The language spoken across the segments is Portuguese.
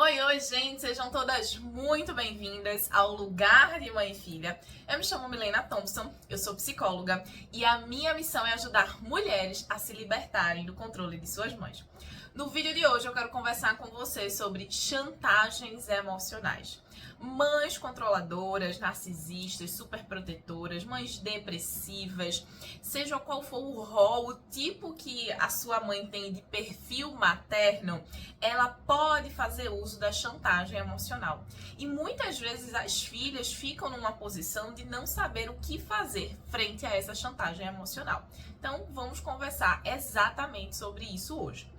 Oi, gente, sejam todas muito bem-vindas ao Lugar de Mãe e Filha. Eu me chamo Milena Thompson, eu sou psicóloga e a minha missão é ajudar mulheres a se libertarem do controle de suas mães. No vídeo de hoje eu quero conversar com vocês sobre chantagens emocionais. Mães controladoras, narcisistas, superprotetoras, mães depressivas, seja qual for o rol, o tipo que a sua mãe tem de perfil materno, ela pode fazer uso da chantagem emocional. E muitas vezes as filhas ficam numa posição de não saber o que fazer frente a essa chantagem emocional. Então, vamos conversar exatamente sobre isso hoje.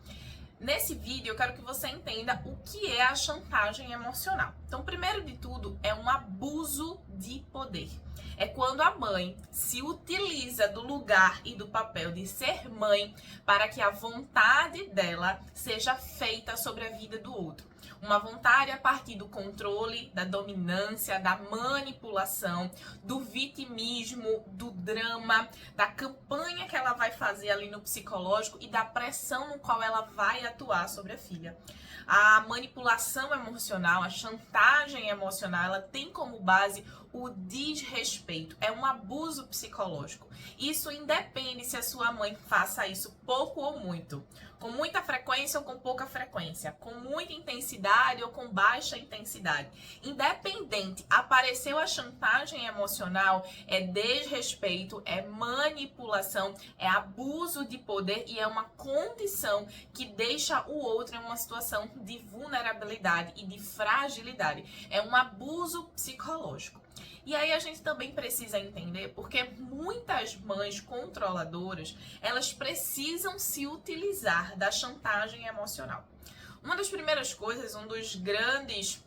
Nesse vídeo eu quero que você entenda o que é a chantagem emocional. Então, primeiro de tudo, é um abuso de poder. É quando a mãe se utiliza do lugar e do papel de ser mãe para que a vontade dela seja feita sobre a vida do outro. Uma vontade a partir do controle, da dominância, da manipulação, do vitimismo, do drama, da campanha que ela vai fazer ali no psicológico e da pressão no qual ela vai atuar sobre a filha. A manipulação emocional, a chantagem emocional, ela tem como base o desrespeito, é um abuso psicológico. Isso independe se a sua mãe faça isso pouco ou muito, com muita frequência ou com pouca frequência, com muita intensidade ou com baixa intensidade. Independente, apareceu a chantagem emocional, é desrespeito, é manipulação, é abuso de poder e é uma condição que deixa o outro em uma situação de vulnerabilidade e de fragilidade. É um abuso psicológico. E aí a gente também precisa entender porque muitas mães controladoras, elas precisam se utilizar da chantagem emocional. Uma das primeiras coisas, um dos grandes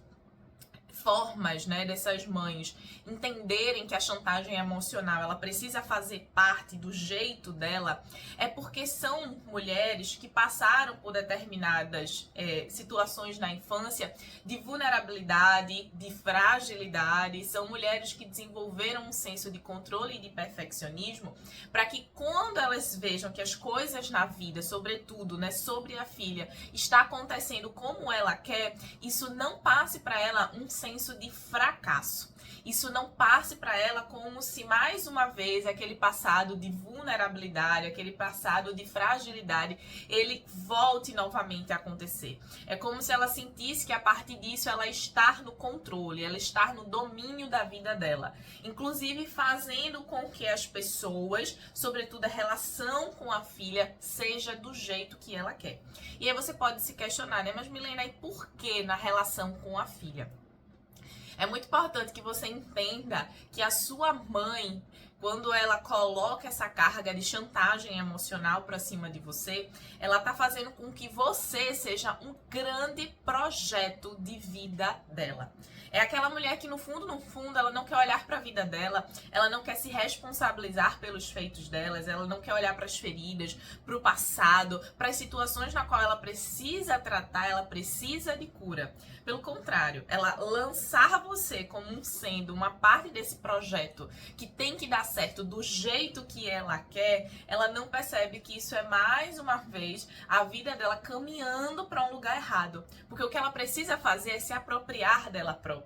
formas, dessas mães entenderem que a chantagem emocional ela precisa fazer parte do jeito dela, é porque são mulheres que passaram por determinadas situações na infância de vulnerabilidade, de fragilidade, são mulheres que desenvolveram um senso de controle e de perfeccionismo para que quando elas vejam que as coisas na vida, sobretudo, sobre a filha, está acontecendo como ela quer, isso não passe para ela um senso de fracasso. Isso não passe para ela como se mais uma vez aquele passado de vulnerabilidade, aquele passado de fragilidade, ele volte novamente a acontecer. É como se ela sentisse que a partir disso ela está no controle, ela está no domínio da vida dela. Inclusive fazendo com que as pessoas, sobretudo a relação com a filha, seja do jeito que ela quer. E aí você pode se questionar, mas Milena, e por que na relação com a filha? É muito importante que você entenda que a sua mãe, quando ela coloca essa carga de chantagem emocional para cima de você, ela tá fazendo com que você seja um grande projeto de vida dela. É aquela mulher que no fundo, ela não quer olhar para a vida dela, ela não quer se responsabilizar pelos feitos delas, ela não quer olhar para as feridas, para o passado, para as situações na qual ela precisa tratar, ela precisa de cura. Pelo contrário, ela lançar você como sendo uma parte desse projeto que tem que dar certo do jeito que ela quer, ela não percebe que isso é mais uma vez a vida dela caminhando para um lugar errado. Porque o que ela precisa fazer é se apropriar dela própria.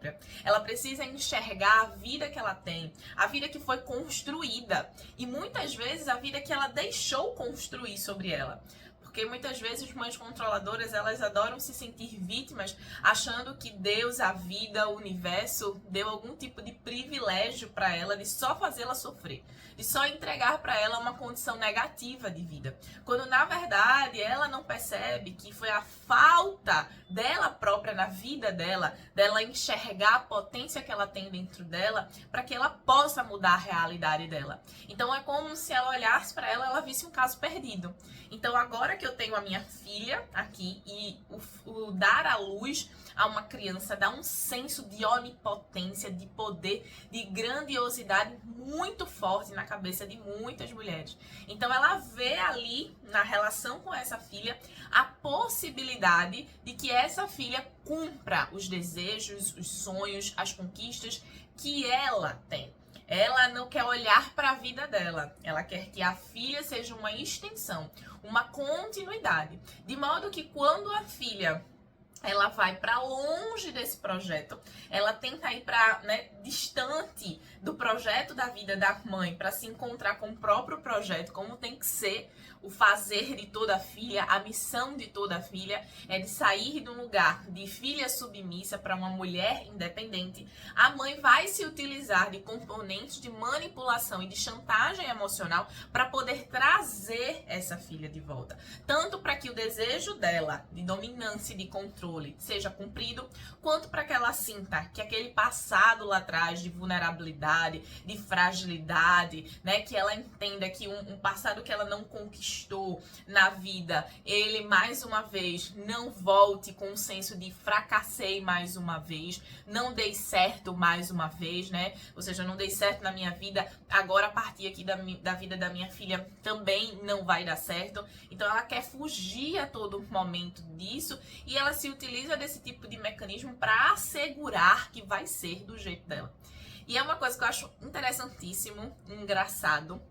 Ela precisa enxergar a vida que ela tem, a vida que foi construída e muitas vezes a vida que ela deixou construir sobre ela. Porque muitas vezes mães controladoras, elas adoram se sentir vítimas, achando que Deus, a vida, o universo, deu algum tipo de privilégio para ela de só fazê-la sofrer, de só entregar para ela uma condição negativa de vida. Quando, na verdade, ela não percebe que foi a falta dela própria na vida dela enxergar a potência que ela tem dentro dela, para que ela possa mudar a realidade dela. Então, é como se ela olhasse para ela visse um caso perdido. Então, agora que eu tenho a minha filha aqui e o dar à luz a uma criança dá um senso de onipotência, de poder, de grandiosidade muito forte na cabeça de muitas mulheres. Então ela vê ali na relação com essa filha a possibilidade de que essa filha cumpra os desejos, os sonhos, as conquistas que ela tem. Ela não quer olhar para a vida dela, ela quer que a filha seja uma extensão, uma continuidade. De modo que quando a filha ela vai para longe desse projeto, ela tenta ir para, distante do projeto da vida da mãe, para se encontrar com o próprio projeto, como tem que ser o fazer de toda filha, a missão de toda filha é de sair de um lugar de filha submissa para uma mulher independente. A mãe vai se utilizar de componentes de manipulação e de chantagem emocional para poder trazer essa filha de volta, tanto para que o desejo dela de dominância e de controle seja cumprido, quanto para que ela sinta que aquele passado lá atrás de vulnerabilidade, de fragilidade, que ela entenda que um passado que ela não conquistou na vida, ele mais uma vez não volte com um senso de fracassei mais uma vez, não dei certo mais uma vez, ou seja, não dei certo na minha vida, agora a partir aqui da vida da minha filha também não vai dar certo. Então ela quer fugir a todo momento disso e ela se utiliza desse tipo de mecanismo para assegurar que vai ser do jeito dela. E é uma coisa que eu acho interessantíssimo, engraçado,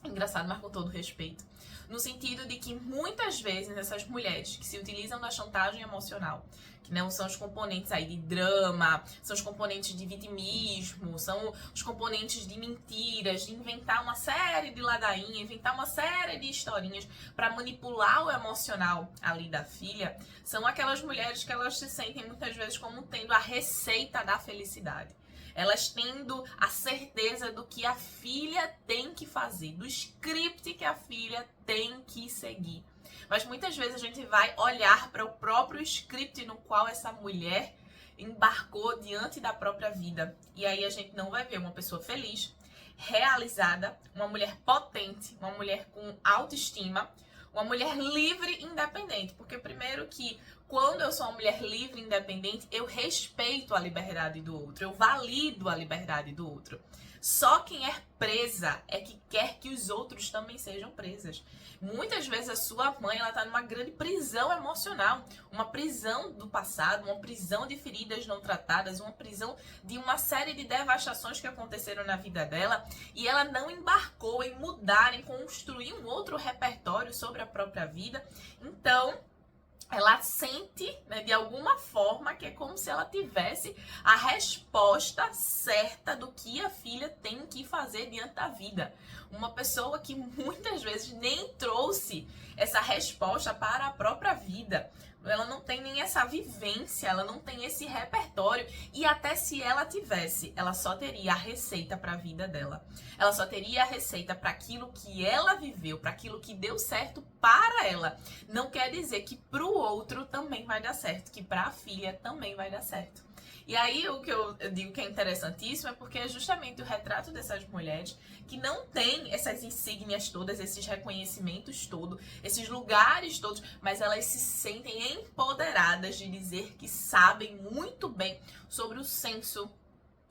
mas com todo respeito, no sentido de que muitas vezes essas mulheres que se utilizam da chantagem emocional, que não são os componentes aí de drama, são os componentes de vitimismo, são os componentes de mentiras, de inventar uma série de ladainhas, inventar uma série de historinhas para manipular o emocional ali da filha, são aquelas mulheres que elas se sentem muitas vezes como tendo a receita da felicidade. Elas tendo a certeza do que a filha tem que fazer, do script que a filha tem que seguir. Mas muitas vezes a gente vai olhar para o próprio script no qual essa mulher embarcou diante da própria vida. E aí a gente não vai ver uma pessoa feliz, realizada, uma mulher potente, uma mulher com autoestima, uma mulher livre e independente. Porque primeiro que quando eu sou uma mulher livre e independente, eu respeito a liberdade do outro, eu valido a liberdade do outro. Só quem é presa é que quer que os outros também sejam presas. Muitas vezes a sua mãe está numa grande prisão emocional, uma prisão do passado, uma prisão de feridas não tratadas, uma prisão de uma série de devastações que aconteceram na vida dela e ela não embarcou em mudar, em construir um outro repertório sobre a própria vida. Então ela sente, de alguma forma, que é como se ela tivesse a resposta certa do que a filha tem que fazer diante da vida. Uma pessoa que muitas vezes nem trouxe essa resposta para a própria vida. Ela não tem nem essa vivência, ela não tem esse repertório. E até se ela tivesse, ela só teria a receita para a vida dela. Ela só teria a receita para aquilo que ela viveu, para aquilo que deu certo para ela. Não quer dizer que para o outro também vai dar certo, que para a filha também vai dar certo. E aí o que eu digo que é interessantíssimo é porque é justamente o retrato dessas mulheres que não têm essas insígnias todas, esses reconhecimentos todos, esses lugares todos, mas elas se sentem empoderadas de dizer que sabem muito bem sobre o senso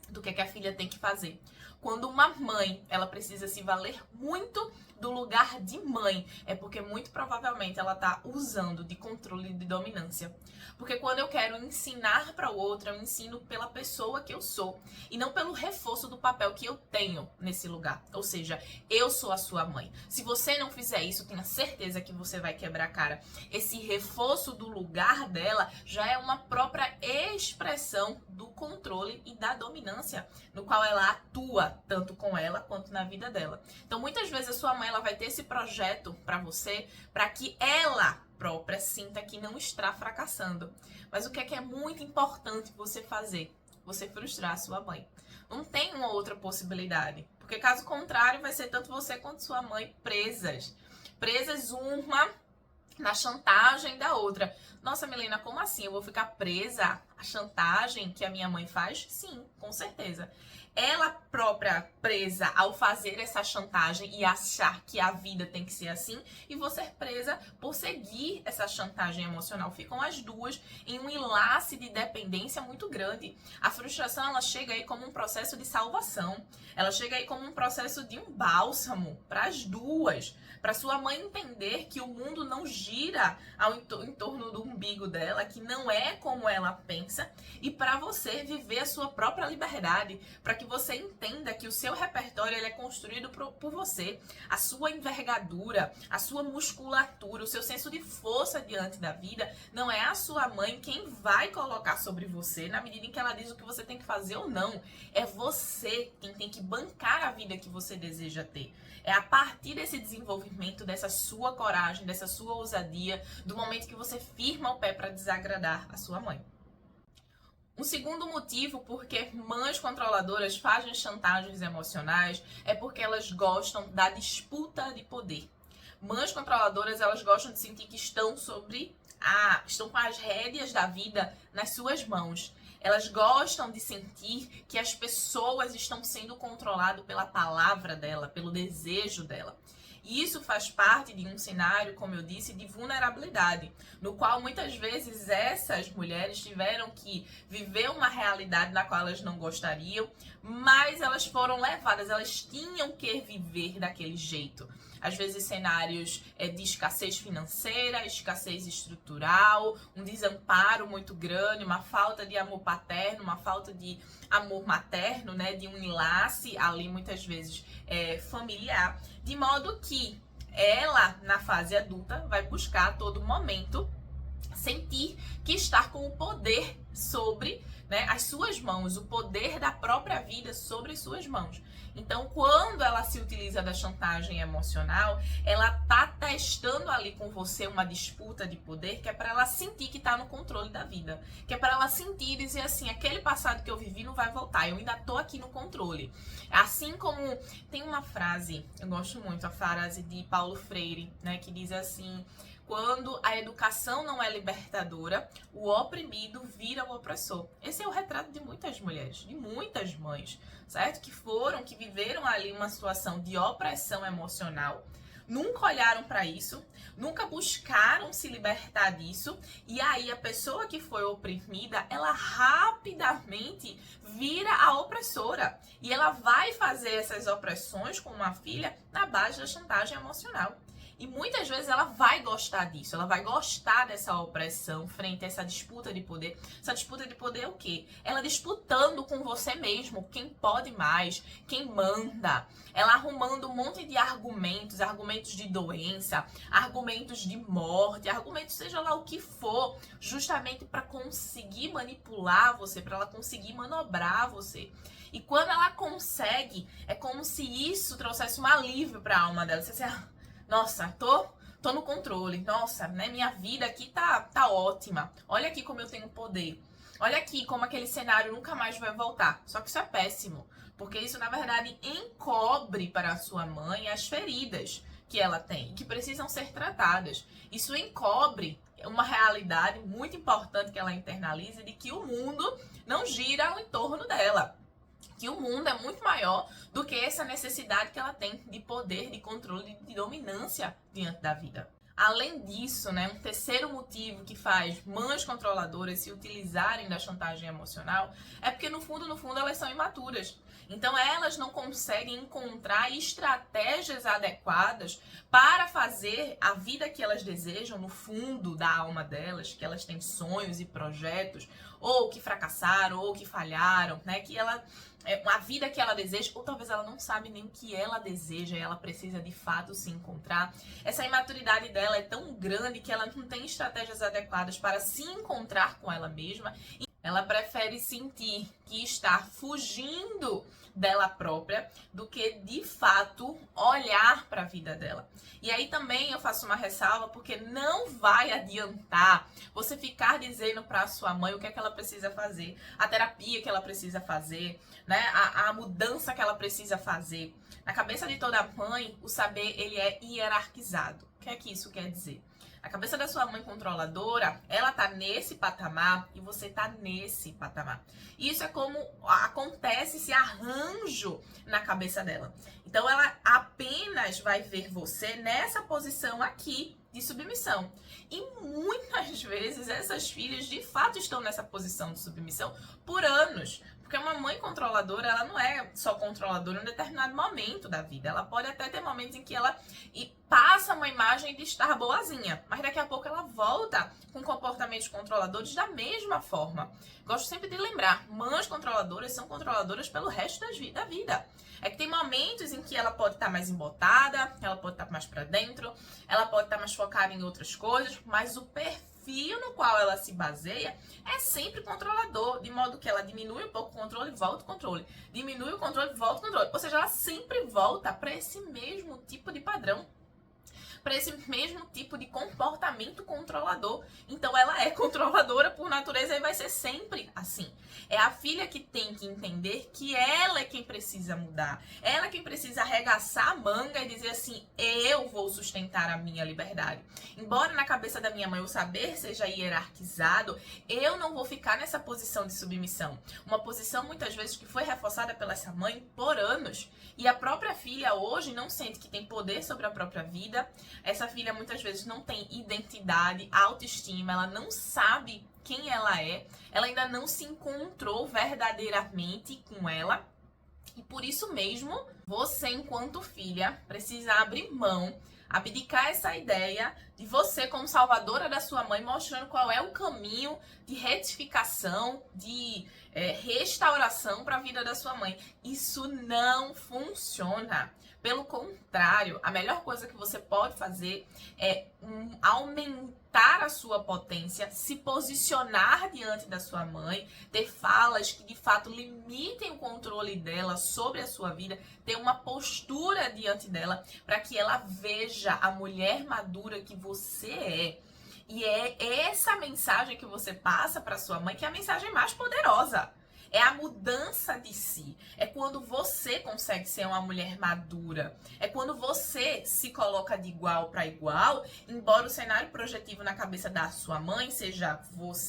do que a filha tem que fazer. Quando uma mãe, ela precisa se valer muito do lugar de mãe, é porque muito provavelmente ela está usando de controle e de dominância. Porque quando eu quero ensinar para o outro, eu ensino pela pessoa que eu sou e não pelo reforço do papel que eu tenho nesse lugar. Ou seja, eu sou a sua mãe. Se você não fizer isso, tenha certeza que você vai quebrar a cara. Esse reforço do lugar dela já é uma própria expressão do controle e da dominância, no qual ela atua tanto com ela quanto na vida dela. Então, muitas vezes a sua mãe ela vai ter esse projeto para você, para que ela própria sinta que não está fracassando. Mas o que é muito importante você fazer? Você frustrar a sua mãe. Não tem uma outra possibilidade. Porque caso contrário, vai ser tanto você quanto sua mãe presas. Presas uma na chantagem da outra. Nossa, Milena, como assim? Eu vou ficar presa à chantagem que a minha mãe faz? Sim, com certeza. Ela própria presa ao fazer essa chantagem e achar que a vida tem que ser assim, e você presa por seguir essa chantagem emocional. Ficam as duas em um enlace de dependência muito grande. A frustração, ela chega aí como um processo de salvação. Ela chega aí como um processo de um bálsamo para as duas. Para sua mãe entender que o mundo não gira em torno do umbigo dela, que não é como ela pensa, pensa e para você viver a sua própria liberdade, para que você entenda que o seu repertório ele é construído por você, a sua envergadura, a sua musculatura, o seu senso de força diante da vida, não é a sua mãe quem vai colocar sobre você na medida em que ela diz o que você tem que fazer ou não. É você quem tem que bancar a vida que você deseja ter. É a partir desse desenvolvimento, dessa sua coragem, dessa sua ousadia, do momento que você firma o pé para desagradar a sua mãe. Um segundo motivo porque mães controladoras fazem chantagens emocionais é porque elas gostam da disputa de poder. Mães controladoras, elas gostam de sentir que estão estão com as rédeas da vida nas suas mãos. Elas gostam de sentir que as pessoas estão sendo controladas pela palavra dela, pelo desejo dela. E isso faz parte de um cenário, como eu disse, de vulnerabilidade, no qual muitas vezes essas mulheres tiveram que viver uma realidade na qual elas não gostariam, mas elas foram levadas, elas tinham que viver daquele jeito. Às vezes cenários de escassez financeira, escassez estrutural, um desamparo muito grande, uma falta de amor paterno, uma falta de amor materno, né, de um enlace ali muitas vezes familiar, de modo que ela, na fase adulta, vai buscar a todo momento sentir que está com o poder sobre, né, as suas mãos, o poder da própria vida sobre as suas mãos. Então, quando ela se utiliza da chantagem emocional, ela tá testando ali com você uma disputa de poder que é para ela sentir que tá no controle da vida, que é para ela sentir e dizer assim, aquele passado que eu vivi não vai voltar, eu ainda tô aqui no controle. Assim como tem uma frase, eu gosto muito, a frase de Paulo Freire, né, que diz assim: quando a educação não é libertadora, o oprimido vira o opressor. Esse é o retrato de muitas mulheres, de muitas mães, certo? Que viveram ali uma situação de opressão emocional, nunca olharam para isso, nunca buscaram se libertar disso, e aí a pessoa que foi oprimida, ela rapidamente vira a opressora, e ela vai fazer essas opressões com uma filha na base da chantagem emocional. E muitas vezes ela vai gostar disso, ela vai gostar dessa opressão frente a essa disputa de poder. Essa disputa de poder é o quê? Ela disputando com você mesmo, quem pode mais, quem manda. Ela arrumando um monte de argumentos, argumentos de doença, argumentos de morte, argumentos seja lá o que for, justamente para conseguir manipular você, para ela conseguir manobrar você. E quando ela consegue, é como se isso trouxesse um alívio para a alma dela. Você nossa, tô no controle. Nossa, né? Minha vida aqui tá ótima. Olha aqui como eu tenho poder. Olha aqui como aquele cenário nunca mais vai voltar. Só que isso é péssimo, porque isso, na verdade, encobre para a sua mãe as feridas que ela tem, que precisam ser tratadas. Isso encobre uma realidade muito importante que ela internaliza, de que o mundo não gira ao entorno dela. Que o mundo é muito maior do que essa necessidade que ela tem de poder, de controle, de dominância diante da vida. Além disso, né, um terceiro motivo que faz mães controladoras se utilizarem da chantagem emocional é porque, no fundo, elas são imaturas. Então, elas não conseguem encontrar estratégias adequadas para fazer a vida que elas desejam no fundo da alma delas, que elas têm sonhos e projetos, ou que fracassaram, ou que falharam, né, que a vida que ela deseja, ou talvez ela não sabe nem o que ela deseja e ela precisa de fato se encontrar. Essa imaturidade dela é tão grande que ela não tem estratégias adequadas para se encontrar com ela mesma. Ela prefere sentir que está fugindo dela própria do que, de fato, olhar para a vida dela. E aí também eu faço uma ressalva, porque não vai adiantar você ficar dizendo para a sua mãe o que é que ela precisa fazer, a terapia que ela precisa fazer, né? A mudança que ela precisa fazer. Na cabeça de toda mãe, o saber ele é hierarquizado. O que é que isso quer dizer? A cabeça da sua mãe controladora, ela tá nesse patamar e você tá nesse patamar. Isso é como acontece esse arranjo na cabeça dela. Então, ela apenas vai ver você nessa posição aqui de submissão. E muitas vezes essas filhas, de fato, estão nessa posição de submissão por anos. Porque uma mãe controladora, ela não é só controladora em um determinado momento da vida. Ela pode até ter momentos em que ela passa uma imagem de estar boazinha, mas daqui a pouco ela volta com comportamentos controladores da mesma forma. Gosto sempre de lembrar, mães controladoras são controladoras pelo resto da vida. É que tem momentos em que ela pode estar mais embotada, ela pode estar mais pra dentro, ela pode estar mais focada em outras coisas, mas o perfil no qual ela se baseia é sempre controlador, de modo que ela diminui um pouco o controle e volta o controle. Diminui o controle e volta o controle. Ou seja, ela sempre volta para esse mesmo tipo de padrão, para esse mesmo tipo de comportamento controlador. Então ela é controladora por natureza e vai ser sempre assim. É a filha que tem que entender que ela é quem precisa mudar. Ela é quem precisa arregaçar a manga e dizer assim, eu vou sustentar a minha liberdade. Embora na cabeça da minha mãe o saber seja hierarquizado, eu não vou ficar nessa posição de submissão. Uma posição muitas vezes que foi reforçada pela essa mãe por anos. E a própria filha hoje não sente que tem poder sobre a própria vida. Essa filha muitas vezes não tem identidade, autoestima, ela não sabe quem ela é, ela ainda não se encontrou verdadeiramente com ela. E por isso mesmo, você enquanto filha precisa abrir mão, abdicar essa ideia de você como salvadora da sua mãe, mostrando qual é o caminho de retificação, de restauração para a vida da sua mãe. Isso não funciona. Pelo contrário, a melhor coisa que você pode fazer é aumentar a sua potência, se posicionar diante da sua mãe, ter falas que de fato limitem o controle dela sobre a sua vida, ter uma postura diante dela para que ela veja a mulher madura que você é. E é essa mensagem que você passa para sua mãe que é a mensagem mais poderosa. É a mudança de si. É quando você consegue ser uma mulher madura. É quando você se coloca de igual para igual, embora o cenário projetivo na cabeça da sua mãe seja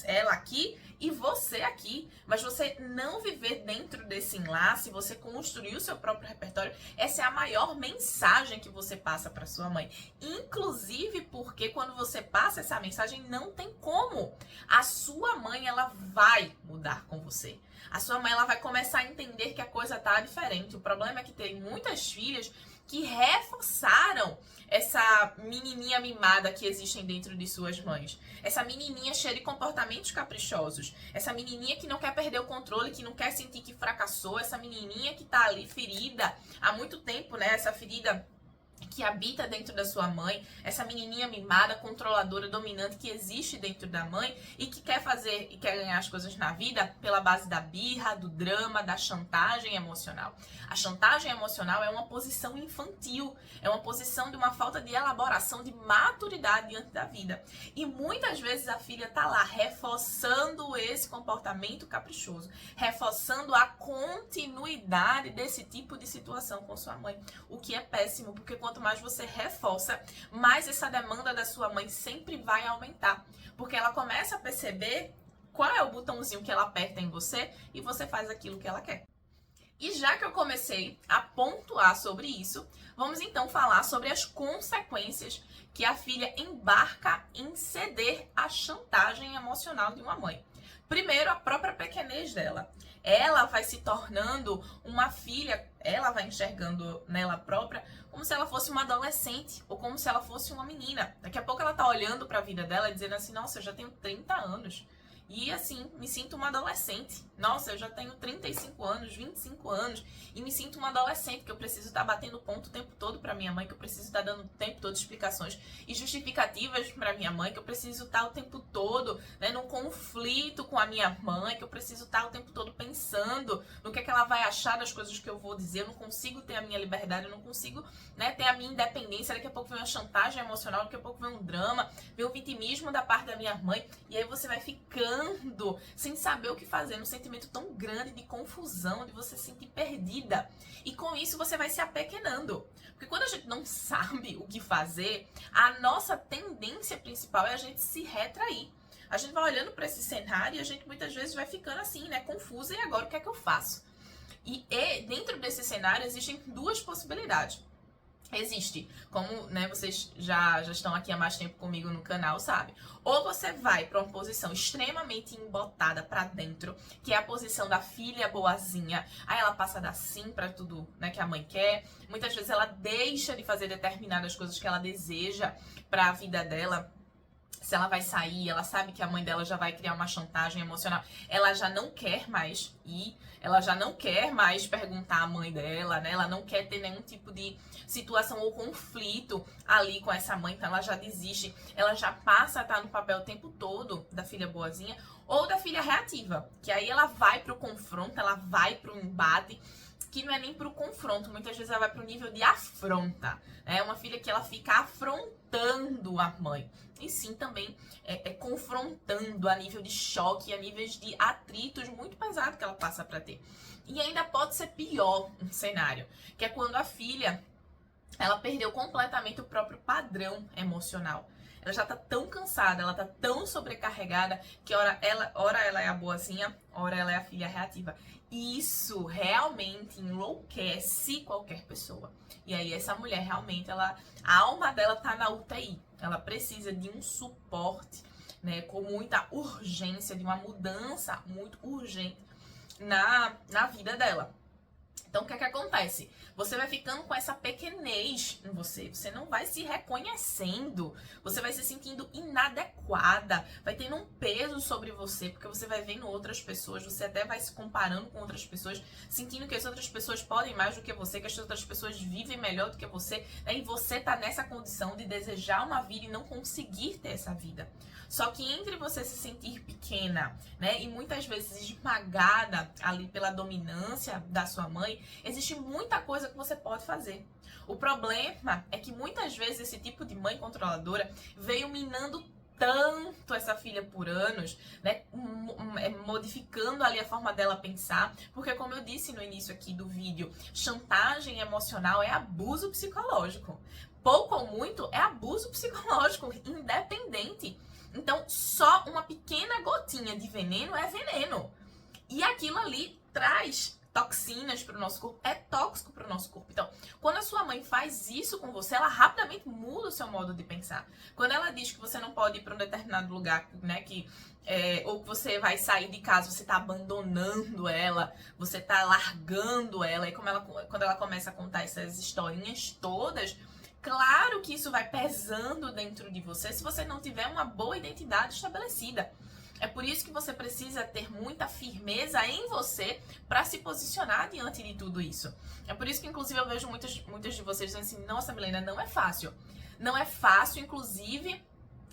ela aqui e você aqui. Mas você não viver dentro desse enlace, você construir o seu próprio repertório, essa é a maior mensagem que você passa para sua mãe. Inclusive porque quando você passa essa mensagem, não tem como. A sua mãe, ela vai mudar com você. A sua mãe, ela vai começar a entender que a coisa tá diferente. O problema é que tem muitas filhas que reforçaram essa menininha mimada que existem dentro de suas mães. Essa menininha cheia de comportamentos caprichosos. Essa menininha que não quer perder o controle, que não quer sentir que fracassou. Essa menininha que tá ali ferida há muito tempo, né? Essa ferida que habita dentro da sua mãe, essa menininha mimada, controladora, dominante que existe dentro da mãe e que quer fazer e quer ganhar as coisas na vida pela base da birra, do drama, da chantagem emocional. A chantagem emocional é uma posição infantil, é uma posição de uma falta de elaboração, de maturidade diante da vida. E muitas vezes a filha tá lá reforçando esse comportamento caprichoso, reforçando a continuidade desse tipo de situação com sua mãe, o que é péssimo, porque quanto mais você reforça, mais essa demanda da sua mãe sempre vai aumentar. Porque ela começa a perceber qual é o botãozinho que ela aperta em você e você faz aquilo que ela quer. E já que eu comecei a pontuar sobre isso, vamos então falar sobre as consequências que a filha embarca em ceder à chantagem emocional de uma mãe. Primeiro, a própria pequenez dela. Ela vai se tornando uma filha, ela vai enxergando nela própria como se ela fosse uma adolescente ou como se ela fosse uma menina. Daqui a pouco ela tá olhando para a vida dela e dizendo assim, nossa, eu já tenho 30 anos. E assim, me sinto uma adolescente. Nossa, eu já tenho 35 anos, 25 anos e me sinto uma adolescente, que eu preciso estar batendo ponto o tempo todo para minha mãe, que eu preciso estar dando o tempo todo explicações e justificativas para minha mãe, que eu preciso estar o tempo todo, né, num conflito com a minha mãe, que eu preciso estar o tempo todo pensando no que é que ela vai achar das coisas que eu vou dizer. Eu não consigo ter a minha liberdade, eu não consigo, né, ter a minha independência. Daqui a pouco vem uma chantagem emocional, daqui a pouco vem um drama, vem o vitimismo da parte da minha mãe, e aí você vai ficando sem saber o que fazer, num sentimento tão grande de confusão, de você se sentir perdida. E com isso você vai se apequenando. Porque quando a gente não sabe o que fazer, a nossa tendência principal é a gente se retrair. A gente vai olhando para esse cenário e a gente muitas vezes vai ficando assim, né, confusa, e agora o que é que eu faço? E dentro desse cenário existem duas possibilidades. existe. Como, né, vocês já estão aqui há mais tempo comigo no canal, sabe? Ou você vai para uma posição extremamente embotada para dentro, que é a posição da filha boazinha. Aí ela passa a dar sim para tudo, né, que a mãe quer. Muitas vezes ela deixa de fazer determinadas coisas que ela deseja para a vida dela. Se ela vai sair, ela sabe que a mãe dela já vai criar uma chantagem emocional. Ela já não quer mais ir, ela já não quer mais perguntar à mãe dela, né? Ela não quer ter nenhum tipo de situação ou conflito ali com essa mãe, então ela já desiste. Ela já passa a estar no papel o tempo todo da filha boazinha ou da filha reativa, que aí ela vai pro confronto, ela vai pro embate, que não é nem pro confronto, muitas vezes ela vai pro nível de afronta. É uma filha que ela fica afrontando a mãe. E sim, também confrontando a nível de choque, a níveis de atritos muito pesados que ela passa para ter. E ainda pode ser pior um cenário, que é quando a filha, ela perdeu completamente o próprio padrão emocional. Ela já tá tão cansada, ela tá tão sobrecarregada, que ora ela é a boazinha, ora ela é a filha reativa. Isso realmente enlouquece qualquer pessoa. E aí essa mulher realmente, a alma dela tá na UTI. Ela precisa de um suporte, né, com muita urgência, de uma mudança muito urgente na vida dela. Então, o que é que acontece? Você vai ficando com essa pequenez em você. Você não vai se reconhecendo. Você vai se sentindo inadequada. Vai tendo um peso sobre você, porque você vai vendo outras pessoas. Você até vai se comparando com outras pessoas, sentindo que as outras pessoas podem mais do que você, que as outras pessoas vivem melhor do que você, né? E você tá nessa condição de desejar uma vida e não conseguir ter essa vida. Só que entre você se sentir pequena, né, e muitas vezes esmagada ali pela dominância da sua mãe, existe muita coisa que você pode fazer. O problema é que muitas vezes esse tipo de mãe controladora veio minando tanto essa filha por anos, né, modificando ali a forma dela pensar, porque como eu disse no início aqui do vídeo, chantagem emocional é abuso psicológico. Pouco ou muito é abuso psicológico, independente. Então, só uma pequena gotinha de veneno é veneno. E aquilo ali traz toxinas para o nosso corpo, é tóxico para o nosso corpo. Então, quando a sua mãe faz isso com você, ela rapidamente muda o seu modo de pensar. Quando ela diz que você não pode ir para um determinado lugar, né, ou que você vai sair de casa, você está abandonando ela, você está largando ela, e quando ela começa a contar essas historinhas todas, claro que isso vai pesando dentro de você se você não tiver uma boa identidade estabelecida. É por isso que você precisa ter muita firmeza em você para se posicionar diante de tudo isso. É por isso que, inclusive, eu vejo muitas de vocês dizendo assim, nossa, Milena, não é fácil. Não é fácil, inclusive,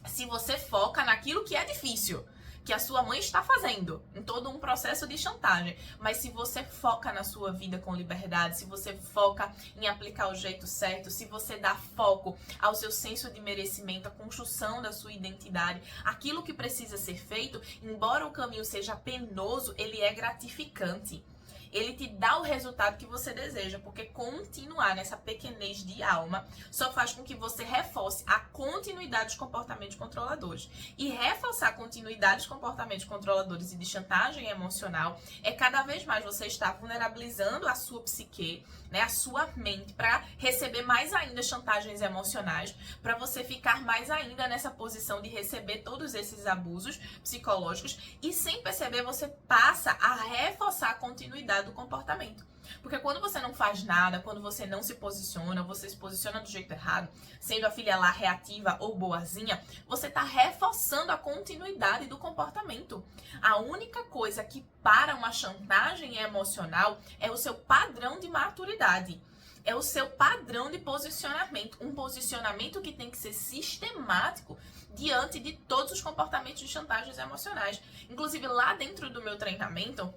se você foca naquilo que é difícil, que a sua mãe está fazendo, em todo um processo de chantagem. Mas se você foca na sua vida com liberdade, se você foca em aplicar o jeito certo, se você dá foco ao seu senso de merecimento, à construção da sua identidade, aquilo que precisa ser feito, embora o caminho seja penoso, ele é gratificante. Ele te dá o resultado que você deseja, porque continuar nessa pequenez de alma só faz com que você reforce a continuidade dos comportamentos controladores. E reforçar a continuidade dos comportamentos controladores e de chantagem emocional é cada vez mais você estar vulnerabilizando a sua psique, né, a sua mente, para receber mais ainda chantagens emocionais, para você ficar mais ainda nessa posição de receber todos esses abusos psicológicos e sem perceber você passa a reforçar a continuidade do comportamento. Porque quando você não faz nada, quando você não se posiciona, você se posiciona do jeito errado, sendo a filha lá reativa ou boazinha, você está reforçando a continuidade do comportamento. A única coisa que para uma chantagem emocional é o seu padrão de maturidade. É o seu padrão de posicionamento. Um posicionamento que tem que ser sistemático diante de todos os comportamentos de chantagens emocionais. Inclusive, lá dentro do meu treinamento,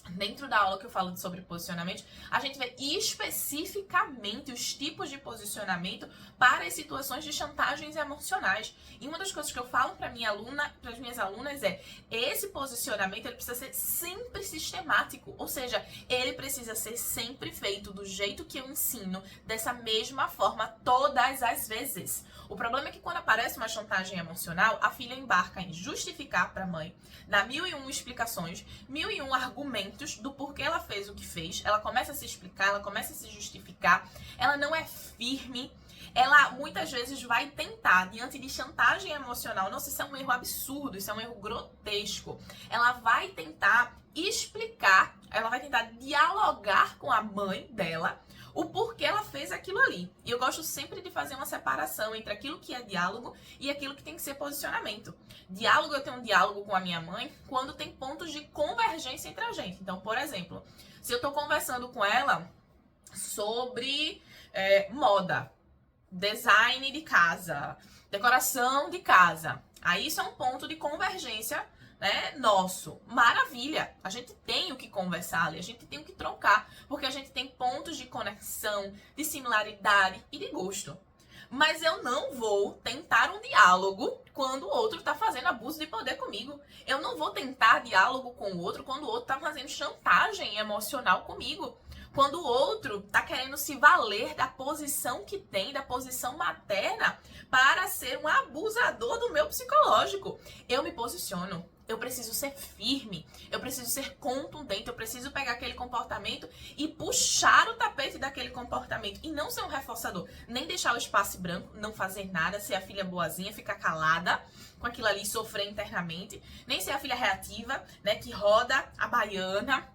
dentro da aula que eu falo sobre posicionamento, a gente vê especificamente os tipos de posicionamento para as situações de chantagens emocionais. E uma das coisas que eu falo para as minhas alunas é: esse posicionamento ele precisa ser sempre sistemático, ou seja, ele precisa ser sempre feito do jeito que eu ensino, dessa mesma forma, todas as vezes. O problema é que quando aparece uma chantagem emocional, a filha embarca em justificar para a mãe, dar 1001 explicações, 1001 argumentos argumentos do porquê ela fez o que fez, ela começa a se explicar, ela começa a se justificar, ela não é firme, ela muitas vezes vai tentar, diante de chantagem emocional, nossa, isso é um erro absurdo, isso é um erro grotesco, ela vai tentar explicar, ela vai tentar dialogar com a mãe dela, o porquê ela fez aquilo ali. E eu gosto sempre de fazer uma separação entre aquilo que é diálogo e aquilo que tem que ser posicionamento. Diálogo, eu tenho um diálogo com a minha mãe quando tem pontos de convergência entre a gente. Então, por exemplo, se eu tô conversando com ela sobre moda, design de casa, decoração de casa, aí isso é um ponto de convergência, né, nosso. Maravilha! A gente tem o que conversar ali, a gente tem o que trocar, porque a gente tem pontos de conexão, de similaridade e de gosto. Mas eu não vou tentar um diálogo quando o outro está fazendo abuso de poder comigo. Eu não vou tentar diálogo com o outro quando o outro está fazendo chantagem emocional comigo. Quando o outro está querendo se valer da posição que tem, da posição materna, para ser um abusador do meu psicológico. Eu me posiciono. Eu preciso ser firme, eu preciso ser contundente, eu preciso pegar aquele comportamento e puxar o tapete daquele comportamento. E não ser um reforçador, nem deixar o espaço branco, não fazer nada, ser a filha boazinha, ficar calada com aquilo ali e sofrer internamente. Nem ser a filha reativa, né, que roda a baiana,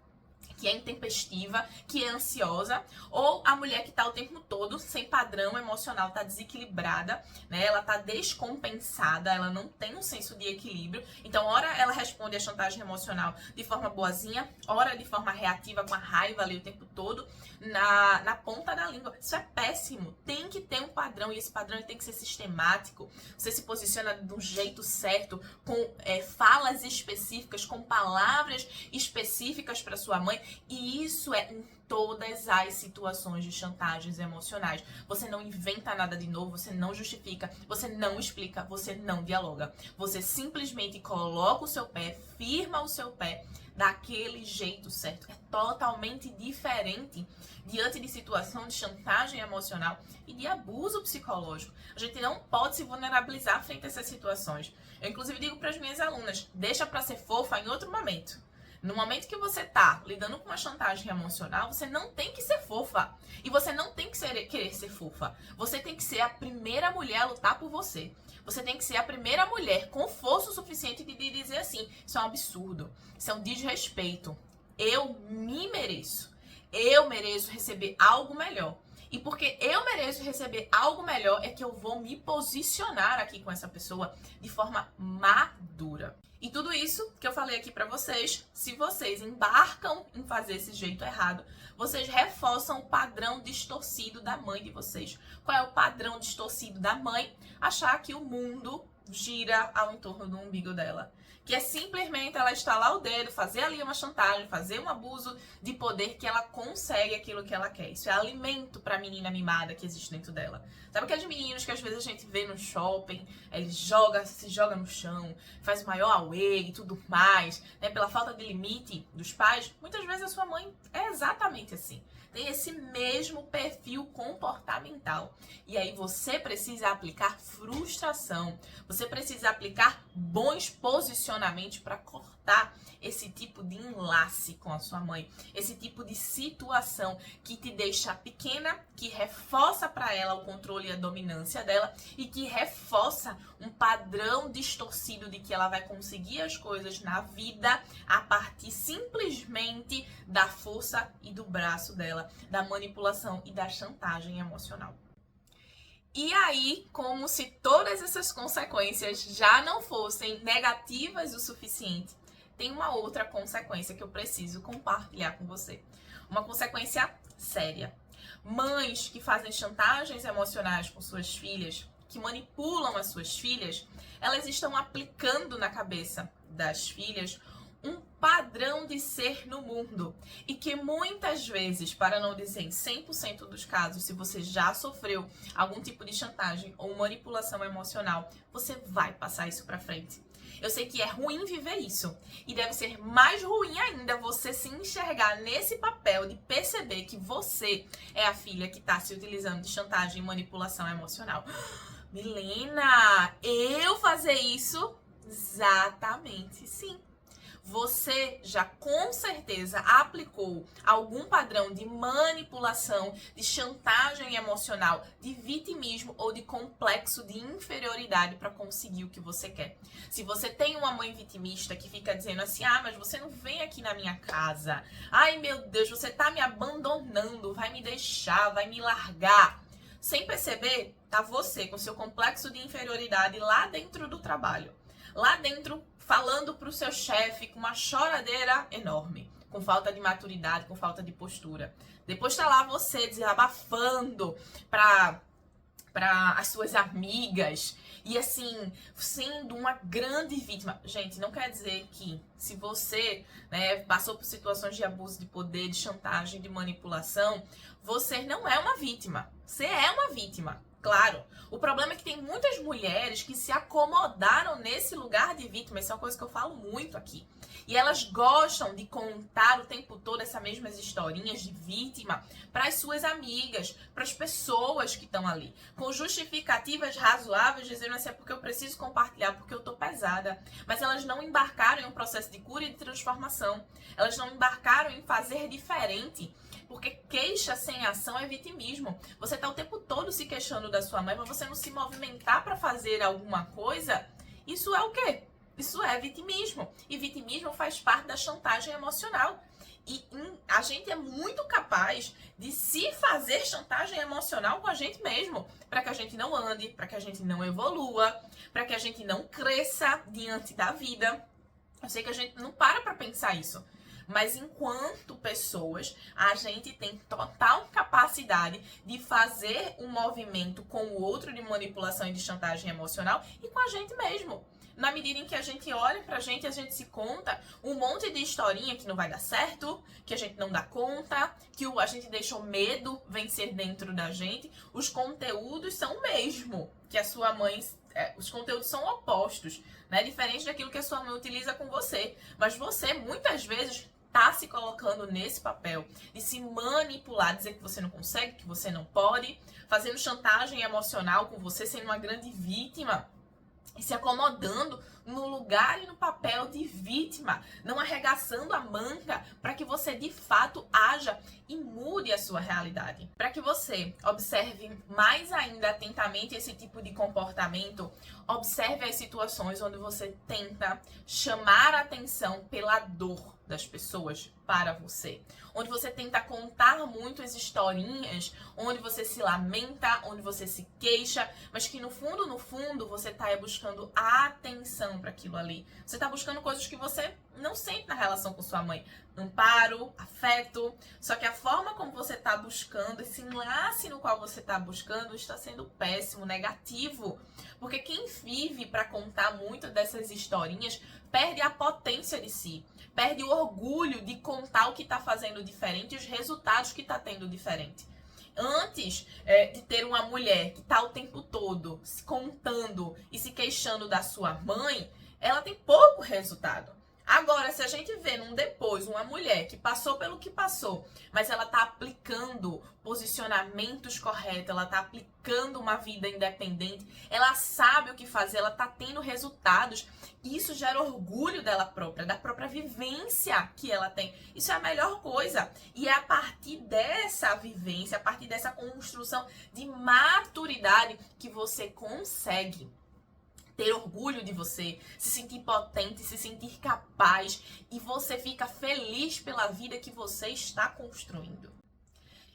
que é intempestiva, que é ansiosa, ou a mulher que está o tempo todo sem padrão emocional, está desequilibrada, né? Ela está descompensada, ela não tem um senso de equilíbrio. Então, ora ela responde à chantagem emocional de forma boazinha, ora de forma reativa, com a raiva ali o tempo todo, na ponta da língua. Isso é péssimo. Tem que ter um padrão, e esse padrão tem que ser sistemático. Você se posiciona do jeito certo, com falas específicas, com palavras específicas para sua mãe. E isso é em todas as situações de chantagens emocionais. Você não inventa nada de novo, você não justifica, você não explica, você não dialoga. Você simplesmente coloca o seu pé, firma o seu pé daquele jeito certo. É totalmente diferente diante de situação de chantagem emocional e de abuso psicológico. A gente não pode se vulnerabilizar frente a essas situações. Eu, inclusive, digo para as minhas alunas, deixa para ser fofa em outro momento. No momento que você tá lidando com uma chantagem emocional, você não tem que ser fofa. E você não tem que querer ser fofa. Você tem que ser a primeira mulher a lutar por você. Você tem que ser a primeira mulher com força o suficiente de dizer assim, isso é um absurdo, isso é um desrespeito. Eu me mereço. Eu mereço receber algo melhor. E porque eu mereço receber algo melhor é que eu vou me posicionar aqui com essa pessoa de forma madura. E tudo isso que eu falei aqui pra vocês, se vocês embarcam em fazer esse jeito errado, vocês reforçam o padrão distorcido da mãe de vocês. Qual é o padrão distorcido da mãe? Achar que o mundo gira ao entorno do umbigo dela. Que é simplesmente ela estalar o dedo, fazer ali uma chantagem, fazer um abuso de poder que ela consegue aquilo que ela quer. Isso é alimento pra menina mimada que existe dentro dela. Sabe aqueles meninos que às vezes a gente vê no shopping, ele se joga no chão, faz o maior auê e tudo mais, né? Pela falta de limite dos pais, muitas vezes a sua mãe é exatamente assim. Tem esse mesmo perfil comportamental. E aí você precisa aplicar frustração. Você precisa aplicar bons posicionamentos para cortar esse tipo de enlace com a sua mãe. Esse tipo de situação que te deixa pequena, que reforça para ela o controle e a dominância dela e que reforça um padrão distorcido de que ela vai conseguir as coisas na vida a partir simplesmente da força e do braço dela, da manipulação e da chantagem emocional. E aí, como se todas essas consequências já não fossem negativas o suficiente, tem uma outra consequência que eu preciso compartilhar com você. Uma consequência séria. Mães que fazem chantagens emocionais com suas filhas, que manipulam as suas filhas, elas estão aplicando na cabeça das filhas um padrão de ser no mundo. E que muitas vezes, para não dizer em 100% dos casos, se você já sofreu algum tipo de chantagem ou manipulação emocional, você vai passar isso pra frente. Eu sei que é ruim viver isso. E deve ser mais ruim ainda você se enxergar nesse papel de perceber que você é a filha que está se utilizando de chantagem e manipulação emocional. Milena, eu fazer isso? Exatamente, sim. você já com certeza aplicou algum padrão de manipulação, de chantagem emocional, de vitimismo ou de complexo de inferioridade para conseguir o que você quer. Se você tem uma mãe vitimista que fica dizendo assim, mas você não vem aqui na minha casa, ai meu Deus, você tá me abandonando, vai me deixar, vai me largar. Sem perceber, tá você com seu complexo de inferioridade lá dentro do trabalho. Lá dentro, falando pro seu chefe com uma choradeira enorme, com falta de maturidade, com falta de postura. Depois tá lá você desabafando para as suas amigas e assim, sendo uma grande vítima. Gente, não quer dizer que se você, passou por situações de abuso de poder, de chantagem, de manipulação, você não é uma vítima. Você é uma vítima. Claro, o problema é que tem muitas mulheres que se acomodaram nesse lugar de vítima. Isso é uma coisa que eu falo muito aqui. E elas gostam de contar o tempo todo essas mesmas historinhas de vítima para as suas amigas, para as pessoas que estão ali. Com justificativas razoáveis, dizendo assim, é porque eu preciso compartilhar, porque eu tô pesada. Mas elas não embarcaram em um processo de cura e de transformação. Elas não embarcaram em fazer diferente. Porque queixa sem ação é vitimismo. Você tá o tempo todo se queixando da sua mãe, mas você não se movimentar para fazer alguma coisa, isso é o quê? Isso é vitimismo. E vitimismo faz parte da chantagem emocional. E a gente é muito capaz de se fazer chantagem emocional com a gente mesmo. Para que a gente não ande, para que a gente não evolua, para que a gente não cresça diante da vida. Eu sei que a gente não para pensar isso. Mas enquanto pessoas, a gente tem total capacidade de fazer um movimento com o outro de manipulação e de chantagem emocional e com a gente mesmo. Na medida em que a gente olha pra gente, a gente se conta um monte de historinha que não vai dar certo, que a gente não dá conta, que a gente deixou medo vencer dentro da gente. Os conteúdos são o mesmo que a sua mãe... os conteúdos são opostos, né? Diferente daquilo que a sua mãe utiliza com você. Mas você, muitas vezes, tá se colocando nesse papel de se manipular, dizer que você não consegue, que você não pode, fazendo chantagem emocional com você, sendo uma grande vítima e se acomodando no lugar e no papel de vítima, não arregaçando a manga para que você de fato haja e mude a sua realidade. Para que você observe mais ainda atentamente esse tipo de comportamento, observe as situações onde você tenta chamar a atenção pela dor das pessoas para você. Onde você tenta contar muitas historinhas, onde você se lamenta, onde você se queixa, mas que no fundo, você está buscando atenção para aquilo ali. Você está buscando coisas que você não sente na relação com sua mãe. Amparo, afeto. Só que a forma como você está buscando, esse enlace no qual você está buscando, está sendo péssimo, negativo. Porque quem vive para contar muito dessas historinhas perde a potência de si. Perde o orgulho de contar o que está fazendo diferente e os resultados que está tendo diferente. Antes de ter uma mulher que está o tempo todo se contando e se queixando da sua mãe, ela tem pouco resultado. Agora, se a gente vê num depois uma mulher que passou pelo que passou, mas ela tá aplicando posicionamentos corretos, ela tá aplicando uma vida independente, ela sabe o que fazer, ela tá tendo resultados, e isso gera orgulho dela própria, da própria vivência que ela tem. Isso é a melhor coisa. E é a partir dessa vivência, a partir dessa construção de maturidade que você consegue ter orgulho de você, se sentir potente, se sentir capaz, e você fica feliz pela vida que você está construindo.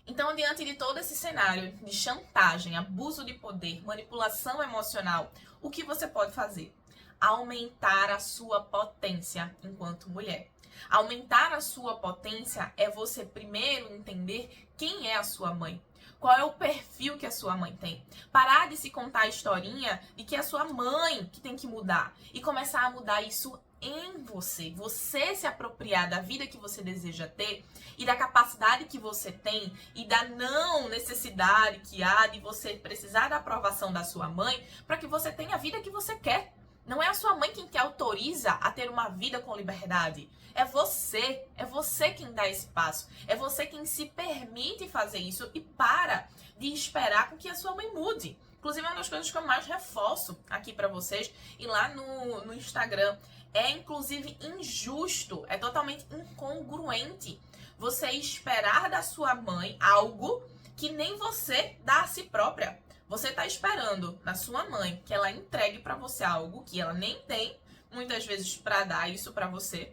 Então, diante de todo esse cenário de chantagem, abuso de poder, manipulação emocional, o que você pode fazer? Aumentar a sua potência enquanto mulher. Aumentar a sua potência é você primeiro entender quem é a sua mãe. Qual é o perfil que a sua mãe tem? Parar de se contar a historinha de que é a sua mãe que tem que mudar. E começar a mudar isso em você. Você se apropriar da vida que você deseja ter e da capacidade que você tem e da não necessidade que há de você precisar da aprovação da sua mãe para que você tenha a vida que você quer. Não é a sua mãe quem te autoriza a ter uma vida com liberdade. É você quem dá esse passo. É você quem se permite fazer isso e para de esperar com que a sua mãe mude. Inclusive, uma das coisas que eu mais reforço aqui pra vocês e lá no Instagram é, inclusive, injusto, é totalmente incongruente você esperar da sua mãe algo que nem você dá a si própria. Você tá esperando da sua mãe que ela entregue pra você algo que ela nem tem, muitas vezes, pra dar isso pra você,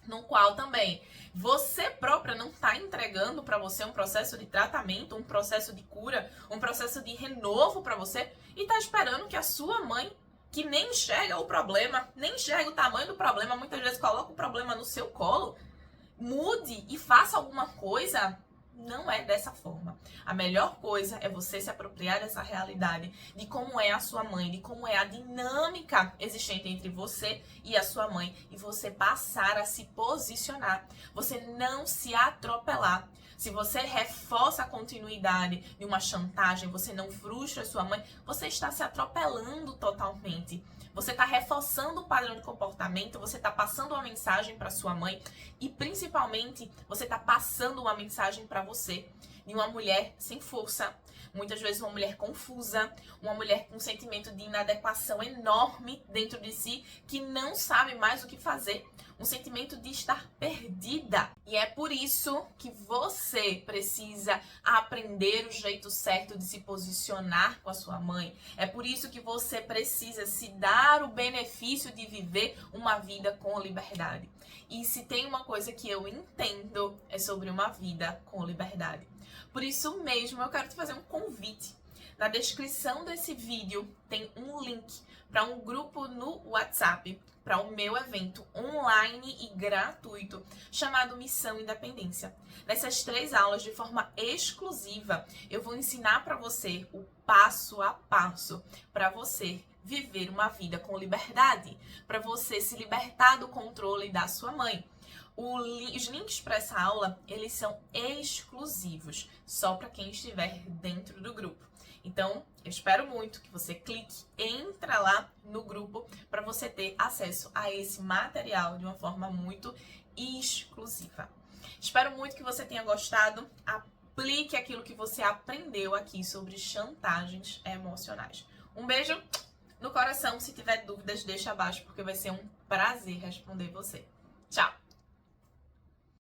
no qual também você própria não está entregando para você um processo de tratamento, um processo de cura, um processo de renovo para você e está esperando que a sua mãe, que nem enxerga o problema, nem enxerga o tamanho do problema, muitas vezes coloca o problema no seu colo, mude e faça alguma coisa. Não é dessa forma. A melhor coisa é você se apropriar dessa realidade, de como é a sua mãe, de como é a dinâmica existente entre você e a sua mãe, e você passar a se posicionar. Você não se atropelar. Se você reforça a continuidade de uma chantagem, você não frustra a sua mãe, você está se atropelando totalmente. Você está reforçando o padrão de comportamento, você está passando uma mensagem para sua mãe e, principalmente, você está passando uma mensagem para você de uma mulher sem força, muitas vezes uma mulher confusa, uma mulher com um sentimento de inadequação enorme dentro de si, que não sabe mais o que fazer, um sentimento de estar perdida. E é por isso que você precisa aprender o jeito certo de se posicionar com a sua mãe. É por isso que você precisa se dar o benefício de viver uma vida com liberdade. E se tem uma coisa que eu entendo, é sobre uma vida com liberdade. Por isso mesmo, eu quero te fazer um convite. Na descrição desse vídeo tem um link para um grupo no WhatsApp, para o meu evento online e gratuito, chamado Missão Independência. Nessas 3 aulas, de forma exclusiva, eu vou ensinar para você o passo a passo para você viver uma vida com liberdade, para você se libertar do controle da sua mãe. Os links para essa aula, eles são exclusivos, só para quem estiver dentro do grupo. Então, eu espero muito que você clique, entra lá no grupo para você ter acesso a esse material de uma forma muito exclusiva. Espero muito que você tenha gostado. Aplique aquilo que você aprendeu aqui sobre chantagens emocionais. Um beijo no coração. Se tiver dúvidas, deixa abaixo, porque vai ser um prazer responder você. Tchau!